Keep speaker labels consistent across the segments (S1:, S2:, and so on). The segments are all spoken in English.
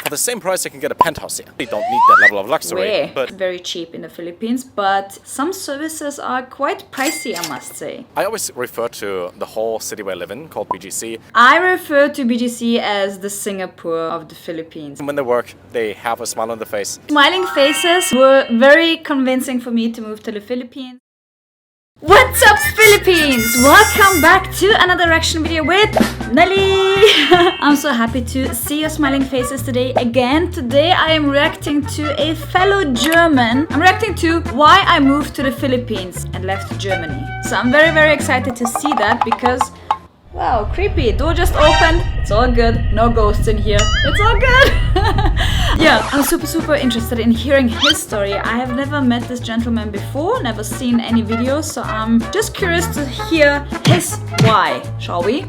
S1: For the same price, you can get a penthouse here. You don't need that level of luxury, but
S2: very cheap in the Philippines, but some services are quite pricey, I must say.
S1: I always refer to the whole city where I live in, called BGC.
S2: I refer to BGC as the Singapore of the Philippines.
S1: When they work, they have a smile on their face.
S2: Smiling faces were very convincing for me to move to the Philippines. What's up, Philippines? Welcome back to another reaction video with Nelly. I'm so happy to see your smiling faces today again. Today I am reacting to a fellow German. I'm reacting to why I moved to the Philippines and left Germany. So I'm very excited to see that because wow, creepy. Door just opened. It's all good. No ghosts in here. It's all good. Yeah, I'm super interested in hearing his story. I have never met this gentleman before, never seen any videos, so I'm just curious to hear his why. Shall we?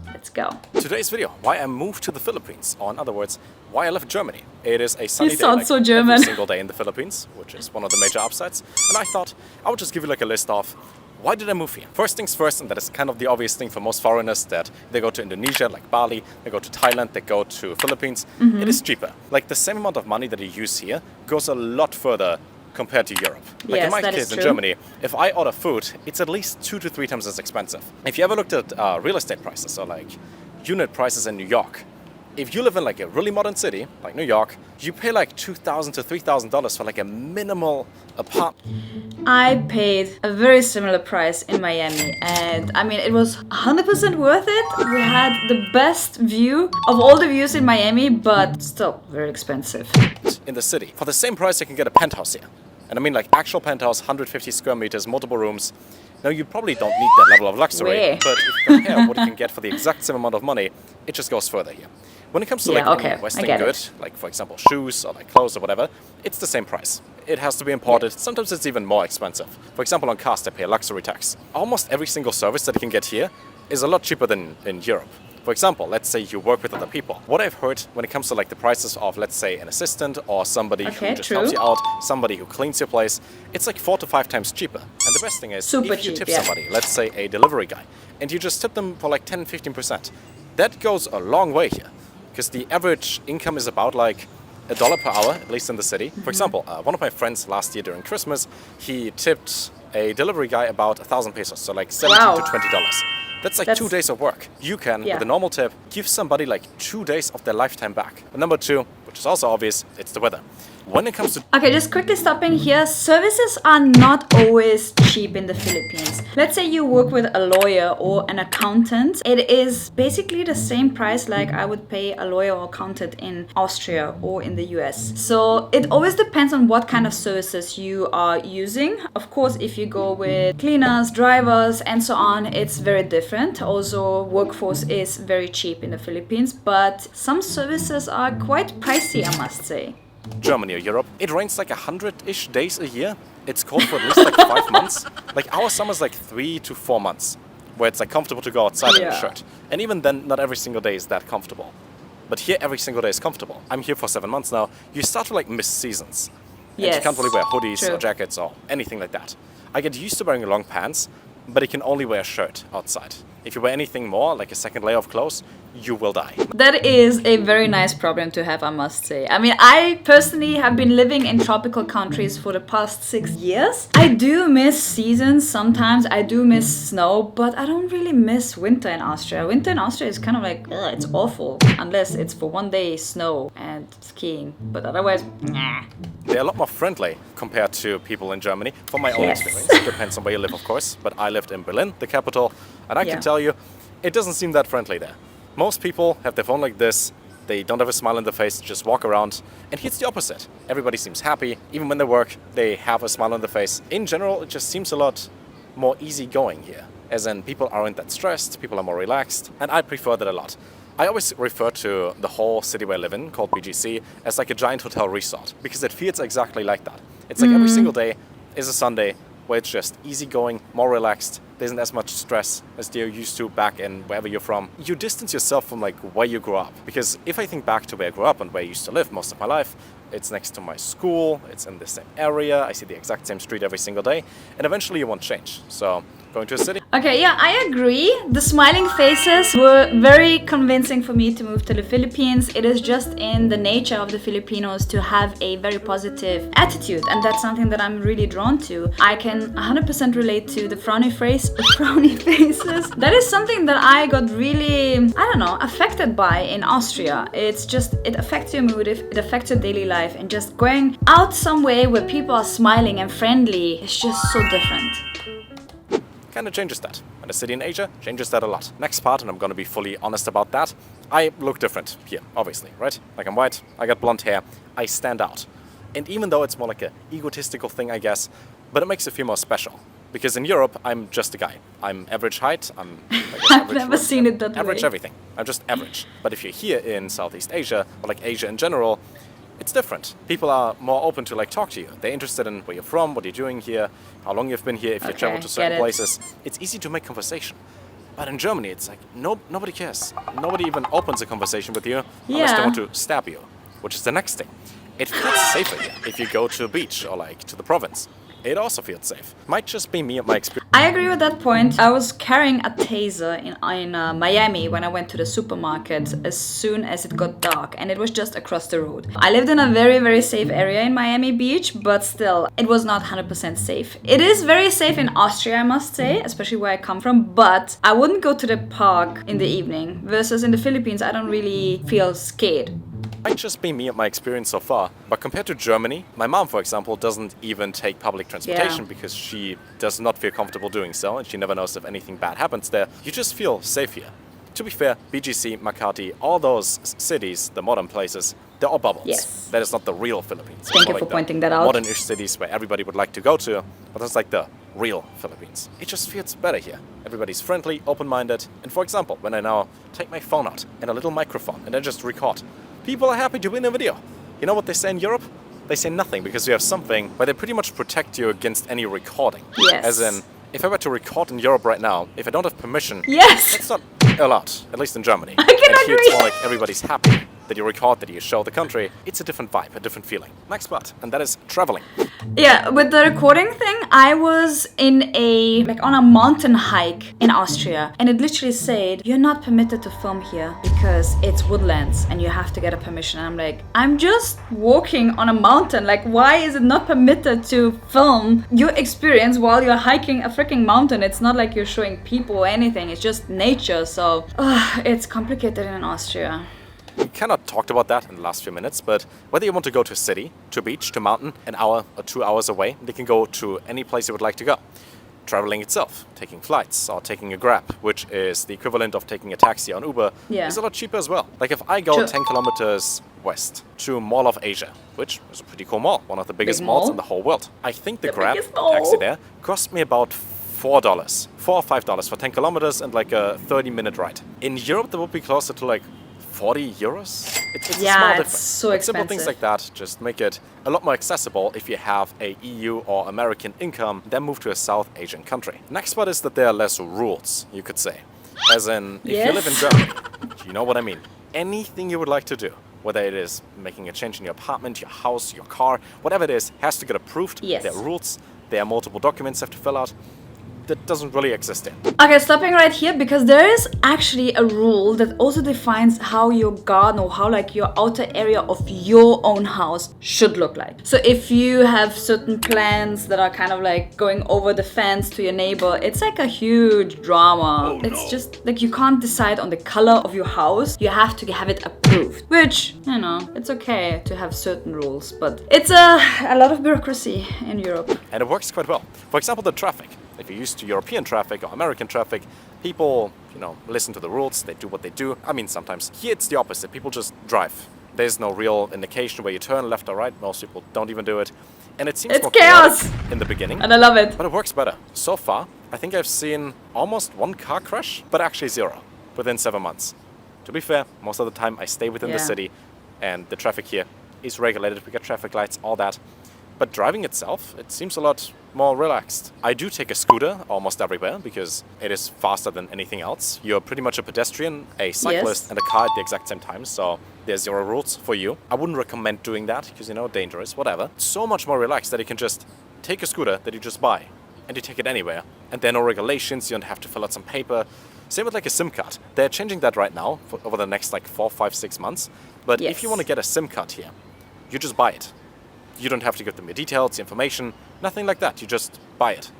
S2: Let's go.
S1: Today's video, why I moved to the Philippines, or in other words, why I left Germany. It is a sunny
S2: You
S1: day,
S2: sound so German.
S1: every single day in the Philippines, which is one of the major upsides. And I thought I would just give you like a list of why did I move here? First things first, and that is kind of the obvious thing for most foreigners, that they go to Indonesia, like Bali, they go to Thailand, they go to Philippines. It is cheaper. Like the same amount of money that you use here goes a lot further compared to Europe. Like
S2: Yes,
S1: in my
S2: that
S1: case
S2: is
S1: in
S2: true.
S1: Germany, if I order food, it's at least 2 to 3 times as expensive. If you ever looked at real estate prices, or like unit prices in New York, if you live in like a really modern city, like New York, you pay like $2,000 to $3,000 for like a minimal apartment.
S2: I paid a very similar price in Miami, and I mean, it was 100% worth it. We had the best view of all the views in Miami, but still very expensive.
S1: In the city. For the same price, you can get a penthouse here. And I mean like actual penthouse, 150 square meters, multiple rooms. Now you probably don't need that level of luxury,
S2: Where?
S1: but if you compare what you can get for the exact same amount of money, it just goes further here. When it comes to
S2: Yeah,
S1: like
S2: okay,
S1: any Western
S2: I get
S1: good,
S2: it.
S1: like for example shoes or like clothes or whatever, it's the same price. It has to be imported. Sometimes it's even more expensive. For example, on cars, they pay a luxury tax. Almost every single service that you can get here is a lot cheaper than in Europe. For example, let's say you work with other people. What I've heard when it comes to like the prices of, let's say, an assistant or somebody
S2: Okay,
S1: who just
S2: true.
S1: helps you out, somebody who cleans your place, it's like 4 to 5 times cheaper. And the best thing is,
S2: Super
S1: if you
S2: cheap,
S1: tip
S2: yeah.
S1: somebody, let's say a delivery guy, and you just tip them for like 10-15%, that goes a long way here. Because the average income is about like $1 per hour, at least in the city. For example, one of my friends last year during Christmas, he tipped a delivery guy about 1,000 pesos, so like $17
S2: Wow.
S1: to $20. That's like 2 days of work. You can,
S2: Yeah.
S1: with a normal tip, give somebody like 2 days of their lifetime back. And number 2, which is also obvious, it's the weather. When it comes to
S2: Okay, just quickly stopping here. Services are not always cheap in the Philippines. Let's say you work with a lawyer or an accountant. It is basically the same price like I would pay a lawyer or accountant in Austria or in the US. So it always depends on what kind of services you are using. Of course, if you go with cleaners, drivers, and so on, it's very different. Also, workforce is very cheap in the Philippines, but some services are quite pricey, I must say.
S1: Germany or Europe, it rains like 100-ish days a year. It's cold for at least like 5 months. Like our summer's like 3 to 4 months, where it's like comfortable to go outside in a
S2: Yeah.
S1: shirt. And even then, not every single day is that comfortable. But here, every single day is comfortable. I'm here for 7 months now. You start to like miss seasons. And you
S2: Yes,
S1: can't really wear hoodies
S2: true.
S1: or jackets or anything like that. I get used to wearing long pants, but you can only wear a shirt outside. If you wear anything more, like a second layer of clothes, you will die.
S2: That is a very nice problem to have, I must say. I mean, I personally have been living in tropical countries for the past 6 years. I do miss seasons sometimes, I do miss snow, but I don't really miss winter in Austria. Winter in Austria is kind of like, ugh, it's awful, unless it's for one day snow and skiing, but otherwise, nah.
S1: They're a lot more friendly compared to people in Germany, from my own
S2: Yes.
S1: experience. It depends on where you live, of course, but I lived in Berlin, the capital, and I
S2: Yeah.
S1: can tell you, it doesn't seem that friendly there. Most people have their phone like this, they don't have a smile on their face, just walk around, and here it's the opposite. Everybody seems happy, even when they work, they have a smile on their face. In general, it just seems a lot more easygoing here, as in people aren't that stressed, people are more relaxed, and I prefer that a lot. I always refer to the whole city where I live in, called BGC, as like a giant hotel resort, because it feels exactly like that. It's like every single day is a Sunday where it's just easygoing, more relaxed. there isn't as much stress as you're used to back in wherever you're from. You distance yourself from like where you grew up. Because if I think back to where I grew up and where I used to live most of my life, it's next to my school, it's in the same area, I see the exact same street every single day, and eventually you won't change. So going to a city.
S2: Okay, yeah, I agree. The smiling faces were very convincing for me to move to the Philippines. It is just in the nature of the Filipinos to have a very positive attitude, and that's something that I'm really drawn to. I can 100% relate to the frowny faces. That is something that I got really, I don't know, affected by in Austria. It's just, it affects your mood, it affects your daily life, and just going out somewhere where people are smiling and friendly is just so different.
S1: Kind of changes that. And a city in Asia changes that a lot. Next part, and I'm gonna be fully honest about that, I look different here, obviously, right? Like I'm white, I got blonde hair, I stand out. And even though it's more like a egotistical thing, I guess, but it makes it feel more special. Because in Europe, I'm just a guy. I'm average height, I'm
S2: I've never seen it that
S1: average
S2: way.
S1: everything. I'm just average. But if you're here in Southeast Asia, or like Asia in general, it's different. People are more open to like talk to you. They're interested in where you're from, what you're doing here, how long you've been here, if you travel to certain places. It's easy to make conversation. But in Germany, it's like nobody cares. Nobody even opens a conversation with you unless they want to stab you, which is the next thing. It feels safer here if you go to a beach or like to the province. It also feels safe. Might just be me and my experience.
S2: I agree with that point. I was carrying a taser in Miami when I went to the supermarket as soon as it got dark, and it was just across the road. I lived in a very, very safe area in Miami Beach, but still, it was not 100% safe. It is very safe in Austria, I must say, especially where I come from, but I wouldn't go to the park in the evening, versus in the Philippines, I don't really feel scared.
S1: Might just be me and my experience so far, but compared to Germany, my mom, for example, doesn't even take public transportation because she does not feel comfortable doing so, and she never knows if anything bad happens there. You just feel safe here. To be fair, BGC, Makati, all those cities, the modern places, they're all bubbles.
S2: Yes.
S1: That is not the real Philippines.
S2: Thank you for pointing that out.
S1: Modern-ish cities where everybody would like to go to, but that's like the real Philippines. It just feels better here. Everybody's friendly, open-minded, and for example, when I now take my phone out and a little microphone and I just record, people are happy to be in a video. You know what they say in Europe? They say nothing because you have something where they pretty much protect you against any recording.
S2: Yes.
S1: As in, if I were to record in Europe right now, if I don't have permission,
S2: Yes!
S1: it's not allowed, at least in Germany.
S2: I can
S1: and here it's
S2: agree.
S1: more like everybody's happy that you record, that you show the country. It's a different vibe, a different feeling. Next part, and that is traveling.
S2: Yeah, with the recording thing, I was on a mountain hike in Austria, and it literally said, you're not permitted to film here because it's woodlands and you have to get a permission. And I'm like, I'm just walking on a mountain. Like, why is it not permitted to film your experience while you're hiking a freaking mountain? It's not like you're showing people or anything, it's just nature. So, it's complicated in Austria.
S1: We kind of talked about that in the last few minutes, but whether you want to go to a city, to a beach, to a mountain, an hour or 2 hours away, they can go to any place you would like to go. Traveling itself, taking flights or taking a Grab, which is the equivalent of taking a taxi on Uber, is a lot cheaper as well. Like if I go 10 kilometers west to Mall of Asia, which is a pretty cool mall, one of the biggest malls in the whole world. I think the Grab taxi there cost me about $4 or $5 for 10 kilometers and like a 30-minute ride. In Europe, that would be closer to like 40 euros? It's a small difference.
S2: So
S1: but
S2: expensive.
S1: simple things like that just make it a lot more accessible if you have a EU or American income, then move to a South Asian country. Next part is that there are less rules, you could say. As in, if you live in Germany, you know what I mean. Anything you would like to do, whether it is making a change in your apartment, your house, your car, whatever it is, has to get approved.
S2: Yes.
S1: There are rules, there are multiple documents you have to fill out. That doesn't really exist here.
S2: Okay, stopping right here because there is actually a rule that also defines how your garden or how like your outer area of your own house should look like. So if you have certain plants that are kind of like going over the fence to your neighbor, it's like a huge drama. It's just like you can't decide on the color of your house. You have to have it approved, which, you know, it's okay to have certain rules, but it's a lot of bureaucracy in Europe.
S1: And it works quite well. For example, the traffic. If you're used to European traffic or American traffic, people, listen to the rules, they do what they do. I mean, sometimes. Here it's the opposite. People just drive. There's no real indication where you turn left or right. Most people don't even do it. And it seems
S2: It's
S1: more
S2: chaos
S1: chaotic in the beginning.
S2: And I love it.
S1: But it works better. So far, I think I've seen almost one car crash, but actually 0 within 7 months. To be fair, most of the time I stay within the city and the traffic here is regulated. We got traffic lights, all that. But driving itself, it seems a lot more relaxed. I do take a scooter almost everywhere because it is faster than anything else. You're pretty much a pedestrian, a cyclist,
S2: Yes.
S1: and a car at the exact same time, so there's 0 rules for you. I wouldn't recommend doing that because, you know, dangerous, whatever. It's so much more relaxed that you can just take a scooter that you just buy and you take it anywhere. And there are no regulations, you don't have to fill out some paper. Same with like a SIM card. They're changing that right now over the next like 4, 5, 6 months. But if you want to get a SIM card here, you just buy it. You don't have to give them the details, the information, nothing like that. You just buy it.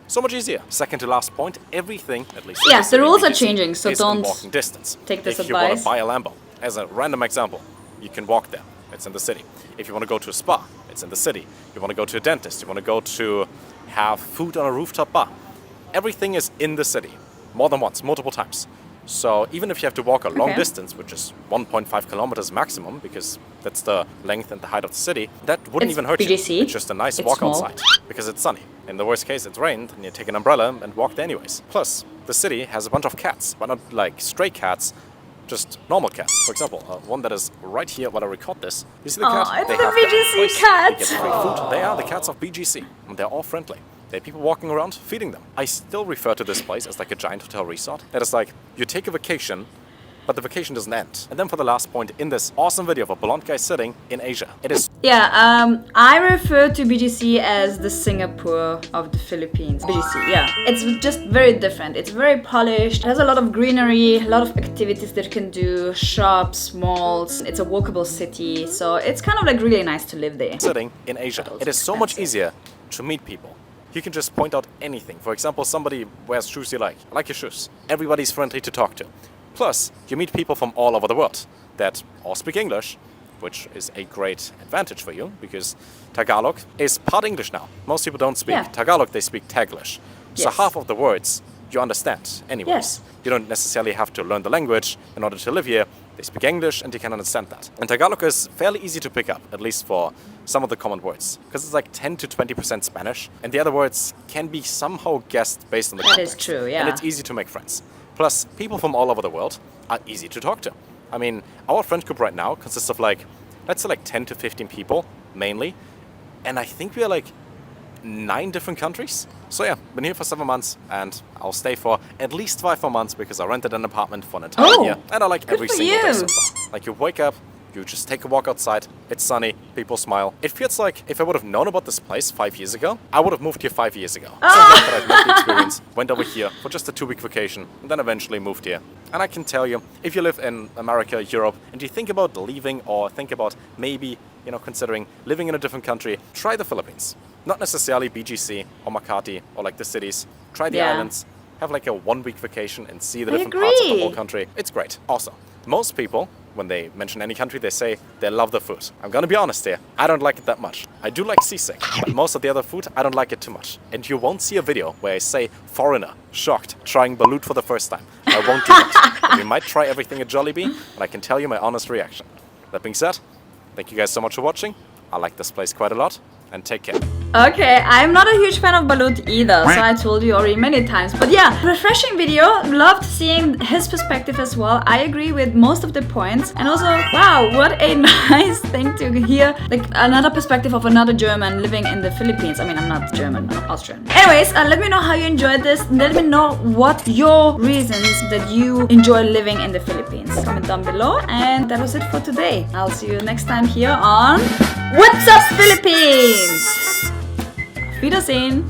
S1: So much easier. Second to last point, everything, at least
S2: Yeah, the rules are
S1: BGC,
S2: changing, so
S1: is in
S2: don't
S1: walking distance.
S2: take this
S1: if you want
S2: advice.
S1: to buy a Lambo, as a random example, you can walk there. It's in the city. If you want to go to a spa, it's in the city. You want to go to a dentist, you want to go to have food on a rooftop bar. Everything is in the city, more than once, multiple times. So even if you have to walk a long distance, which is 1.5 kilometers maximum, because that's the length and the height of the city, that wouldn't
S2: It's
S1: even hurt
S2: BGC.
S1: you. It's just a nice
S2: It's
S1: walk
S2: small.
S1: outside, because it's sunny. In the worst case, it's rained, and you take an umbrella and walk there anyways. Plus, the city has a bunch of cats, but not like stray cats, just normal cats. For example, one that is right here while I record this. You see the cat?
S2: It's
S1: They
S2: the
S1: have
S2: BGC
S1: place.
S2: cat.
S1: They get free food. They are the cats of BGC, and they're all friendly. There are people walking around feeding them. I still refer to this place as like a giant hotel resort. That is like, you take a vacation, but the vacation doesn't end. And then for the last point, in this awesome video of a blonde guy sitting in Asia, it is
S2: Yeah, I refer to BGC as the Singapore of the Philippines. BGC, yeah. It's just very different. It's very polished. It has a lot of greenery, a lot of activities that you can do, shops, malls. It's a walkable city, so it's kind of like really nice to live there.
S1: sitting in Asia. It is so much easier to meet people. You can just point out anything. For example, somebody wears shoes you like. I like your shoes. Everybody's friendly to talk to. Plus, you meet people from all over the world that all speak English, which is a great advantage for you because Tagalog is part English now. Most people don't speak Tagalog, they speak Taglish. So
S2: Yes.
S1: half of the words you understand anyways.
S2: Yes.
S1: You don't necessarily have to learn the language in order to live here. They speak English and you can understand that. And Tagalog is fairly easy to pick up, at least for some of the common words, because it's like 10 to 20% Spanish, and the other words can be somehow guessed based on the
S2: That is
S1: context.
S2: true, yeah.
S1: And it's easy to make friends. Plus, people from all over the world are easy to talk to. I mean, our friend group right now consists of like, let's say like 10 to 15 people, mainly. And I think we are like 9 different countries. So yeah, been here for 7 months, and I'll stay for at least 5 more months because I rented an apartment for an entire year. And I like every
S2: for
S1: single day
S2: you.
S1: so far. Like you wake up, you just take a walk outside, it's sunny, people smile. It feels like if I would have known about this place 5 years ago, I would have moved here 5 years ago. So glad that I've met the experience, went over here for just a 2-week vacation, and then eventually moved here. And I can tell you, if you live in America, Europe, and you think about leaving or think about maybe, you know, considering living in a different country, try the Philippines. Not necessarily BGC or Makati or like the cities. Try the islands, have like a 1-week vacation and see the different parts of the whole country. It's great. Also, most people, when they mention any country, they say they love the food. I'm gonna be honest here, I don't like it that much. I do like seasick, but most of the other food, I don't like it too much. And you won't see a video where I say, foreigner, shocked, trying balut for the first time. I won't do that. But we might try everything at Jollibee, and I can tell you my honest reaction. That being said, thank you guys so much for watching. I like this place quite a lot, and take care.
S2: Okay, I'm not a huge fan of Balut either, so I told you already many times. But yeah, refreshing video. Loved seeing his perspective as well. I agree with most of the points. And also, wow, what a nice thing to hear. Like another perspective of another German living in the Philippines. I mean, I'm not German, I'm Austrian. Anyways, let me know how you enjoyed this. Let me know what your reasons that you enjoy living in the Philippines. Comment down below. And that was it for today. I'll see you next time here on What's Up Philippines? Wiedersehen!